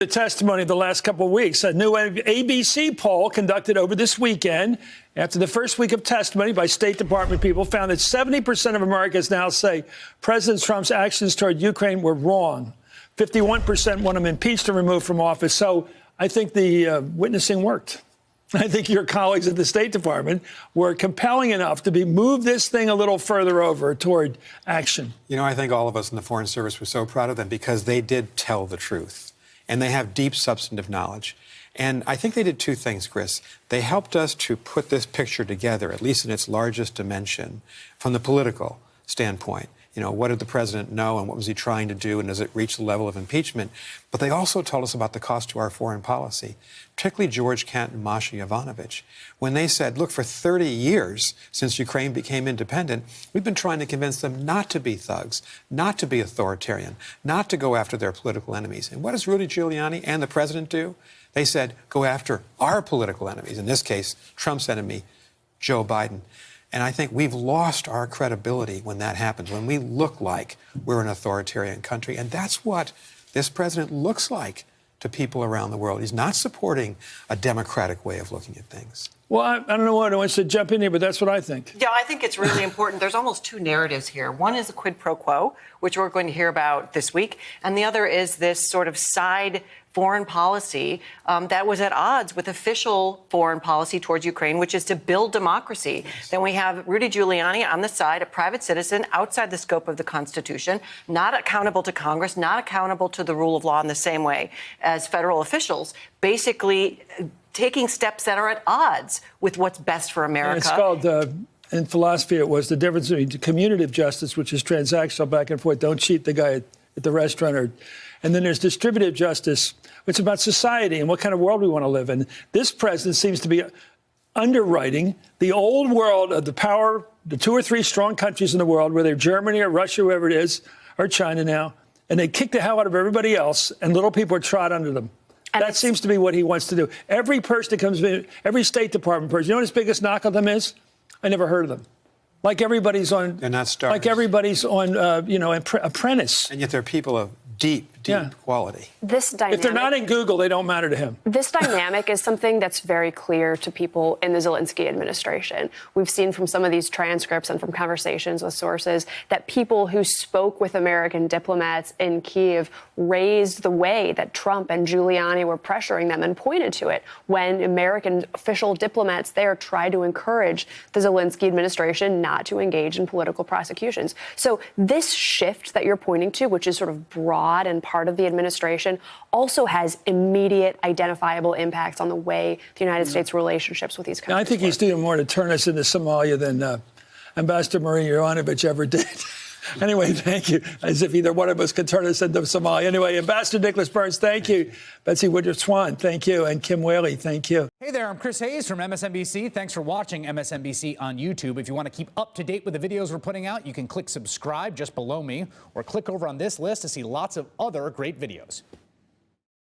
The testimony of the last couple of weeks. A new ABC poll conducted over this weekend after the first week of testimony by State Department people found that 70% of Americans now say President Trump's actions toward Ukraine were wrong. 51% want him impeached and removed from office. So I think the witnessing worked. I think your colleagues at the State Department were compelling enough to move this thing a little further over toward action. You know, I think all of us in the Foreign Service were so proud of them because they did tell the truth. And they have deep substantive knowledge. And I think they did two things, Chris. They helped us to put this picture together, at least in its largest dimension, from the political standpoint. You know, what did the president know and what was he trying to do, and does it reach the level of impeachment? But they also told us about the cost to our foreign policy, particularly George Kent and Masha Yovanovitch, when they said, look, for 30 years since Ukraine became independent, we've been trying to convince them not to be thugs, not to be authoritarian, not to go after their political enemies. And what does Rudy Giuliani and the president do? They said, go after our political enemies, in this case, Trump's enemy, Joe Biden. And I think we've lost our credibility when that happens, when we look like we're an authoritarian country. And that's what this president looks like to people around the world. He's not supporting a democratic way of looking at things. Well, I don't know what I want to jump in here, but that's what I think. Yeah, I think it's really important. There's almost two narratives here. One is a quid pro quo, which we're going to hear about this week. And the other is this sort of side foreign policy that was at odds with official foreign policy towards Ukraine, which is to build democracy. Yes. Then we have Rudy Giuliani on the side, a private citizen outside the scope of the Constitution, not accountable to Congress, not accountable to the rule of law in the same way as federal officials, basically taking steps that are at odds with what's best for America. And it's called, in philosophy, it was the difference between commutative justice, which is transactional back and forth. Don't cheat the guy at the restaurant. And then there's distributive justice, which is about society and what kind of world we want to live in. This president seems to be underwriting the old world of the power, the two or three strong countries in the world, whether Germany or Russia, whoever it is, or China now, and they kick the hell out of everybody else, and little people are trod under them. And that seems to be what he wants to do. Every person that comes in, every State Department person, you know what his biggest knock on them is? I never heard of them. Like everybody's on, they're not stars. Like everybody's on, Apprentice. And yet they're people of deep quality. This dynamic, if they're not in Google, they don't matter to him. This dynamic is something that's very clear to people in the Zelensky administration. We've seen from some of these transcripts and from conversations with sources that people who spoke with American diplomats in Kyiv raised the way that Trump and Giuliani were pressuring them and pointed to it when American official diplomats there tried to encourage the Zelensky administration not to engage in political prosecutions. So this shift that you're pointing to, which is sort of broad and part of the administration, also has immediate identifiable impacts on the way the United States relationships with these countries I think he's doing more to turn us into Somalia than Ambassador Marie Yovanovitch ever did. Anyway, thank you. As if either one of us could turn us into Somalia. Anyway, Ambassador Nicholas Burns, thank you. Betsy Woodruff-Swan, thank you. And Kim Whaley, thank you. Hey there, I'm Chris Hayes from MSNBC. Thanks for watching MSNBC on YouTube. If you want to keep up to date with the videos we're putting out, you can click subscribe just below me or click over on this list to see lots of other great videos.